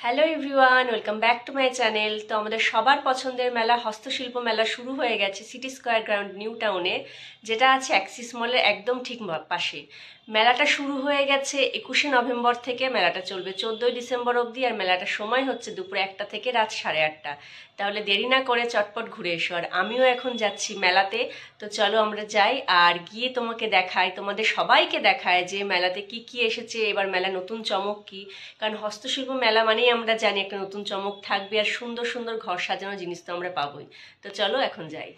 Hello everyone, welcome back to my channel. তো আমাদের সবার পছন্দের মেলা হস্তশিল্প মেলা শুরু হয়ে গেছে সিটি স্কোয়ার গ্রাউন্ড নিউ টাউনে, যেটা আছে অ্যাক্সিস মলের একদম ঠিক পাশে। মেলাটা শুরু হয়ে গেছে 21শে নভেম্বর থেকে, মেলাটা চলবে 14ই ডিসেম্বর অবধি। আর মেলাটার সময় হচ্ছে দুপুর 1টা থেকে রাত 8:30। তাহলে দেরি না করে চটপট ঘুরে এসো। আর আমিও এখন যাচ্ছি মেলাতে, তো চলো আমরা যাই আর গিয়ে তোমাকে দেখাই, তোমাদের সবাইকে দেখায় যে মেলাতে কি কি এসেছে এবার, মেলা নতুন চমক কি। কারণ হস্তশিল্প মেলা মানেই আমরা জানি একটা নতুন চমক থাকবে, আর সুন্দর সুন্দর ঘর সাজানো জিনিস তো আমরা পাবোই। তো চলো এখন যাই।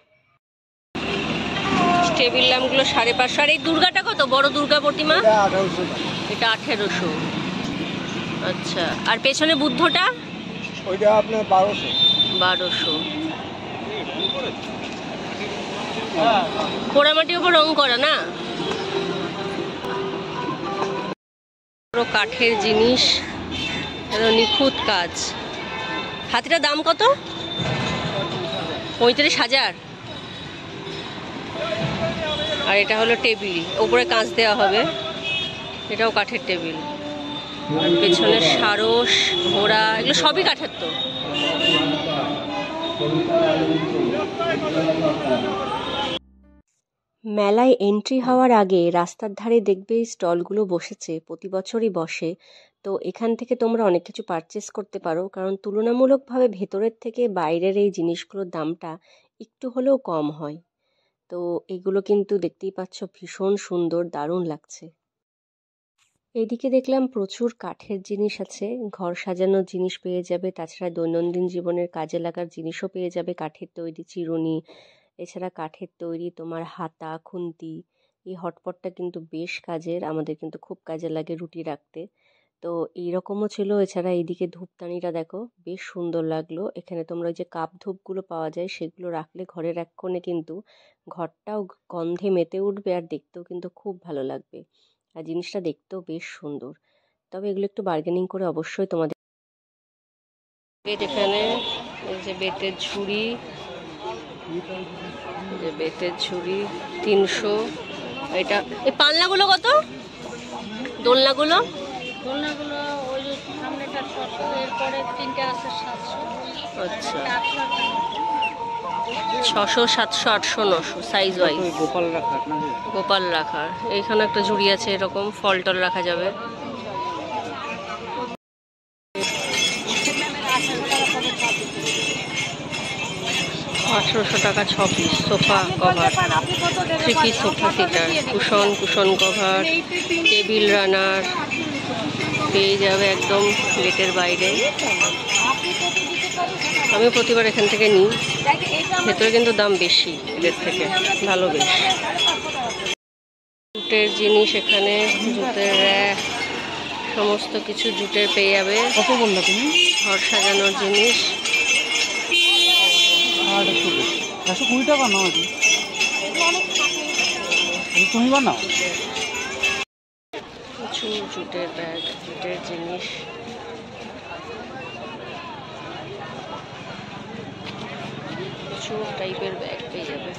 টেবিল ল্যাম্পগুলো 550। আর এই দুর্গাটা কত? বড় দুর্গা প্রতিমা এটা 1800। আচ্ছা, আর পেছনে বুদ্ধটা ওইটা আপনার 1200। পোড়ামাটির উপর রং করা না, কাঠের জিনিস, নিখুঁত কাজ। হাতিটার দাম কত? 35,000। আর এটা হলো টেবিল, উপরে কাঁচ দেওয়া হবে, এটাও কাঠের টেবিল। আর পেছনে সারস, ঘোড়া, এগুলো সবই কাঠের। তো মেলায় এন্ট্রি হওয়ার আগে রাস্তার ধারে দেখবে স্টলগুলো বসেছে, প্রতি বছরই বসে। তো এখান থেকে তোমরা অনেক কিছু পারচেস করতে পারো, কারণ তুলনামূলকভাবে ভেতরের থেকে বাইরের এই জিনিসগুলোর দামটা একটু হলেও কম হয়। তো এগুলো কিন্তু দেখতেই পাচ্ছ ভীষণ সুন্দর, দারুণ লাগছে। এদিকে দেখলাম প্রচুর কাঠের জিনিস আছে, ঘর সাজানোর জিনিস পেয়ে যাবে, তাছাড়া দৈনন্দিন জীবনের কাজে লাগার জিনিসও পেয়ে যাবে। কাঠের তৈরি চিরুনি, এছাড়া কাঠের তৈরি তোমার হাতা, খুন্তি। এই হটপটটা কিন্তু বেশ কাজের, আমাদের কিন্তু খুব কাজে লাগে রুটি রাখতে। তো এইরকমও ছিল। এছাড়া এইদিকে ধূপদানিটা দেখো, বেশ সুন্দর লাগলো। এখানে তোমরা ওই যে কাপ ধূপগুলো পাওয়া যায়, সেগুলো রাখলে ঘরের এক কোণে কিন্তু ঘরটাও গন্ধে মেতে উঠবে, আর দেখতেও কিন্তু খুব ভালো লাগবে। আর জিনিসটা দেখতেও বেশ সুন্দর। তবে এগুলো একটু বার্গেনিং করে অবশ্যই তোমাদের। এখানে এই যে বেতের ঝুড়ি, যে বেতের ঝুড়ি 300। এটা এই পাল্লাগুলো কত? দোলনাগুলো ওই যে সামনেটা 600, এরপরে তিনটে আছে 700। আচ্ছা, 600, 700, 800, 900 সাইজ ওয়াইজ। গোপাল রাখার এইখানে একটা ঝুড়ি আছে, এরকম ফল টল রাখা যাবে। 1800 টাকা 6 piece sofa cover, 3 piece sofa seater, cushion cover, table runner পেয়ে যাবে একদম গেটের বাইরে। আমি প্রতিবার এখান থেকে নিই, ভেতরে কিন্তু দাম বেশি এদের থেকে, ভালো বেশ। জুটের জিনিস এখানে, জুটের র্যাক, সমস্ত কিছু জুটের পেয়ে যাবে। কত বললা তুমি? ঘর সাজানোর জিনিস 120 টাকা নাও, তুমি বানাও। কিছু জুটের ব্যাগ, জুটের জিনিস, কিছু টাইপের ব্যাগ পেয়ে যাবে।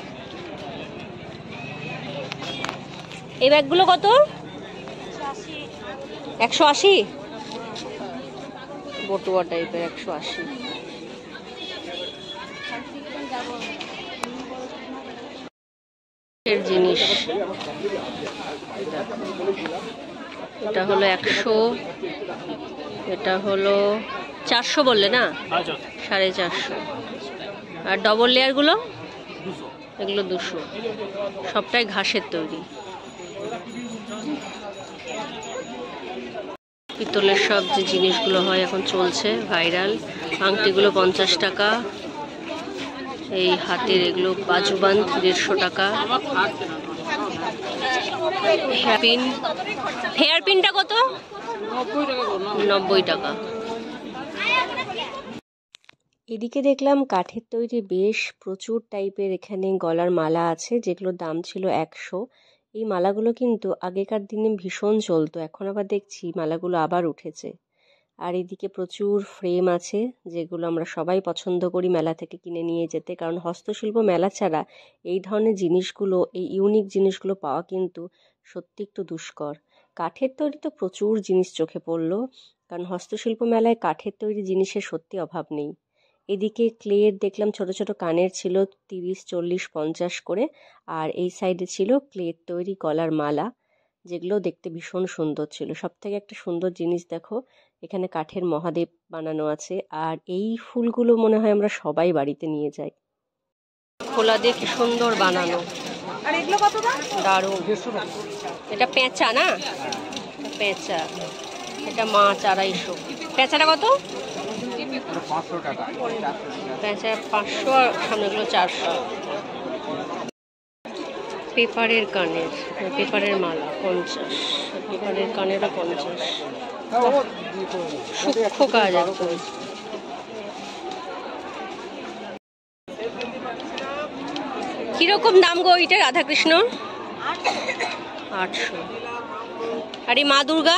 এই ব্যাগগুলো কত? 180। বটুয়া টাইপের 180। এর জিনিস এটা হলো 100, এটা হলো 400 বললে না? 450। আর ডবল লেয়ারগুলো এগুলো 200। সবটাই ঘাসের তৈরি। পিতলের সব যে জিনিসগুলো হয় এখন চলছে ভাইরাল, আংটিগুলো 50 টাকা। এই হাতের এগুলো বাজুবান্ধ 150 টাকা। হেয়ার পিনটা কত? 90 টাকা। এদিকে দেখলাম কাঠের তৈরি বেশ প্রচুর টাইপের এখানে গলার মালা আছে, যেগুলোর দাম ছিল 100। এই মালাগুলো কিন্তু আগেকার দিনে ভীষণ চলতো, এখন আবার দেখছি মালাগুলো আবার উঠেছে। আর এদিকে প্রচুর ফ্রেম আছে, যেগুলো আমরা সবাই পছন্দ করি মেলা থেকে কিনে নিয়ে যেতে, কারণ হস্তশিল্প মেলা ছাড়া এই ধরনের জিনিসগুলো, এই ইউনিক জিনিসগুলো পাওয়া কিন্তু সত্যি একটু দুষ্কর। কাঠের তৈরি তো প্রচুর জিনিস চোখে পড়লো। কারণ হস্তশিল্প মেলায় কাঠের তৈরি জিনিসের সত্যি অভাব নেই। এদিকে ক্লের দেখলাম ছোট ছোট কানের ছিল 30, 40, 50 করে, আর এই সাইডে ছিল ক্লের তৈরি গলার মালা, যেগুলো দেখতে ভীষণ সুন্দর ছিল। সব থেকে একটা সুন্দর জিনিস দেখো, এখানে কাঠের মহাদেব বানানো আছে, আর এই ফুলগুলো মনে হয় আমরা সবাই বাড়িতে নিয়ে যাই। খোলা দিয়ে কি সুন্দর বানানো, আর এগুলো কত দাম? দারুণ। এটা পেঁচা না? পেঁচা, এটা মাছ 250। পেঁচাটা কত? 500 টাকা। পেঁচা 500 আর সামনেগুলো 400। পেপারের কানের, পেপারের মালা 50, পেপারের কানেরও 50। সূক্ষ্ম কাজ একদম। কিরকম দাম গো এটা রাধাকৃষ্ণ? 800। আর এই মা দুর্গা?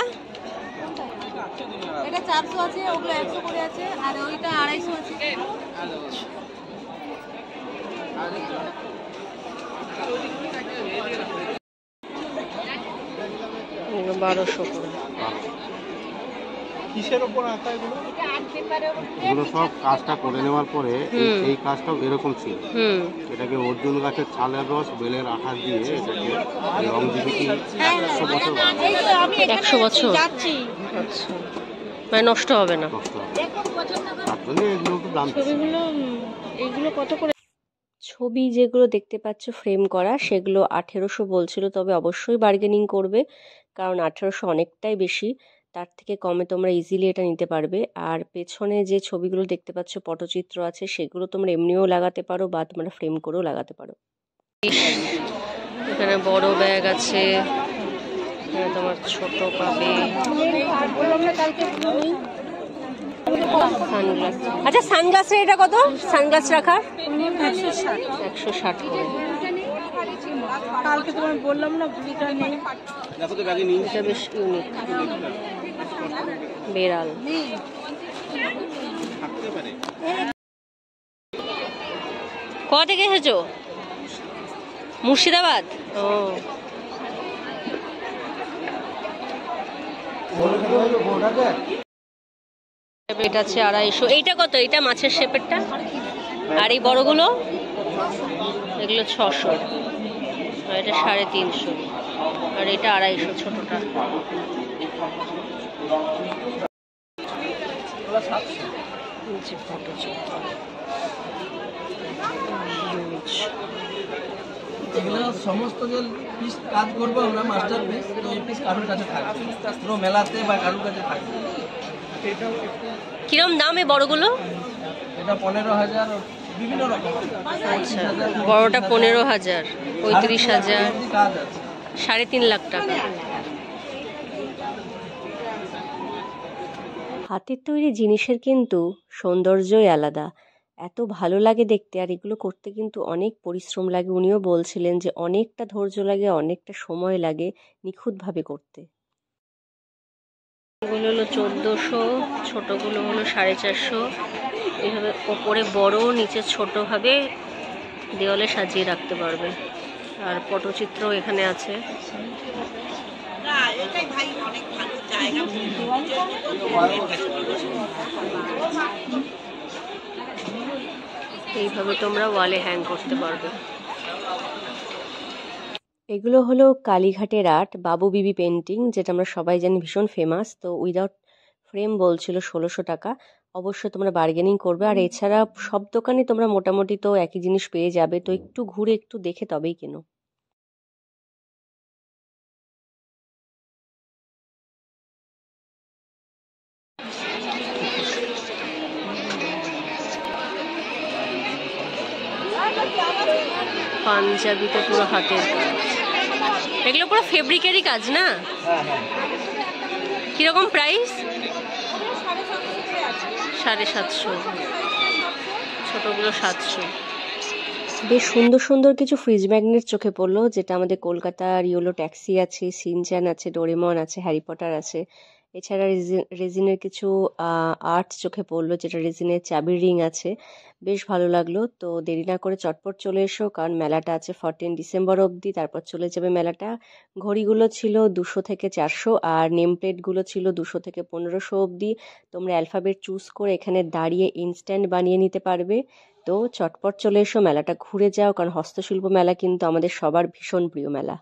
এটা 400 আছে, ওগুলো 100 করে আছে, আর ওইটা 250 আছে। এগুলো 1200 করে। কিসের উপর আঁকা এগুলো? এটা আর্ট পেপারের উপরে। এগুলো সব কাজটা করে নেওয়ার পরে এই কাজটাও এরকম ছিল। এটাকে অর্জুন গাছের ছালের রস বেলের আঠা দিয়ে এটাকে রং দিয়ে 100 বছর এই তো আমি 100 বছর যাচ্ছি। আচ্ছা, মানে নষ্ট হবে না। নষ্ট হবে। দেখুন পছন্দ করে। তার জন্য এগুলো একটু দাম বেশি। ছবিগুলো এইগুলো কত করে? ছবি যেগুলো দেখতে পাচ্ছ ফ্রেম করা, সেগুলো 1800 বলছিল, তবে অবশ্যই বার্গেনিং করবে, কারণ 1800 অনেকটাই বেশি। তার থেকে কমে তোমরা ইজিলি এটা নিতে পারবে। আর পেছনে যে ছবিগুলো দেখতে পাচ্ছ পটচিত্র আছে, সেগুলো তোমরা এমনিও লাগাতে পারো বা তোমরা ফ্রেম করেও লাগাতে পারো। এখানে বড় ব্যাগ আছে, এখানে তোমার ছোট পাবে। সানগ্লাস, আচ্ছা সানগ্লাসের এটা কত? সানগ্লাস রাখার 160 করে। কালকে তোমায় বললাম না ভুলিটা নেই। দেখো তো ব্যাগে নিয়ে এটা বেশ ইউনিক। বেড়াল। থাকতে পারে। কোথা থেকে এসেছো? মুর্শিদাবাদ। ও, এটা আছে 250। এইটা কত? এইটা মাছের শেপেরটা। আর এই বড়গুলো? এগুলো 600, আর এটা 350, আর এটা 250 ছোটটা। যে পটচিত্র, huge। এগুলো সমস্ত যে পিস কাজ করবো আমরা মাস্টার পিস, তো এই পিস কারোর কাছে থাকবে, পুরো মেলাতে বা কারোর কাছে থাকবে। কিরম দাম এই বড়গুলো? এটা 15,000, বিভিন্ন রকম। আচ্ছা, বড়টা 15,000, 35,000, কাজ আছে। 3.5 লাখ টাকা। হাতের তৈরি জিনিসের কিন্তু সৌন্দর্যই আলাদা, এত ভালো লাগে দেখতে। আর এগুলো করতে কিন্তু অনেক পরিশ্রম লাগে। উনিও বলছিলেন যে অনেকটা ধৈর্য লাগে, অনেকটা সময় লাগে নিখুঁতভাবে করতে। এগুলো হলো 1400, ছোটগুলো হলো 450। এইভাবে ওপরে বড়, নিচে ছোটভাবে দেওয়ালে সাজিয়ে রাখতে পারবে। আর পটচিত্র এখানে আছে। এইভাবে তোমরা ওয়ালে হ্যাং করতে পারবে। এগুলো হলো কালীঘাটের আর্ট, বাবু বিবি পেন্টিং, যেটা আমরা সবাই জানি ভীষণ ফেমাস। তো উইদাউট ফ্রেম বলছিল 1600 টাকা। অবশ্যই তোমরা বার্গেনিং করবে। আর এছাড়া সব দোকানে তোমরা মোটামুটি তো একই জিনিস পেয়ে যাবে, তো একটু ঘুরে একটু দেখে তবেই কেনো। পাঞ্জাবিতে পুরো হাতের কাজ, এগুলো পুরো ফেব্রিকেরই কাজ না? কিরকম প্রাইস? 750, ছোটগুলো 700। বেশ সুন্দর সুন্দর কিছু ফ্রিজ ম্যাগনেট চোখে পড়লো, যেটা আমাদের কলকাতার ইয়েলো ট্যাক্সি আছে, সিনচ্যান আছে, ডোরেমন আছে, হ্যারি পটার আছে। এছাড়া রেজিনের কিছু আর্ট চোখে পড়লো, যেটা রেজিনের চাবির রিং আছে, বেশ ভালো লাগলো। তো দেরি না করে চটপট চলে এসো, কারণ মেলাটা আছে 14 ডিসেম্বর অবধি, তারপর চলে যাবে মেলাটা। ঘড়িগুলো ছিল 200 থেকে 400, আর নেম প্লেটগুলো ছিল 200 থেকে 1500 অবধি। তোমরা অ্যালফাবেট চুজ করে এখানে দাঁড়িয়ে ইনস্ট্যান্ট বানিয়ে নিতে পারবে। তো চটপট চলে এসো, মেলাটা ঘুরে যাও, কারণ হস্তশিল্প মেলা কিন্তু আমাদের সবার ভীষণ প্রিয় মেলা।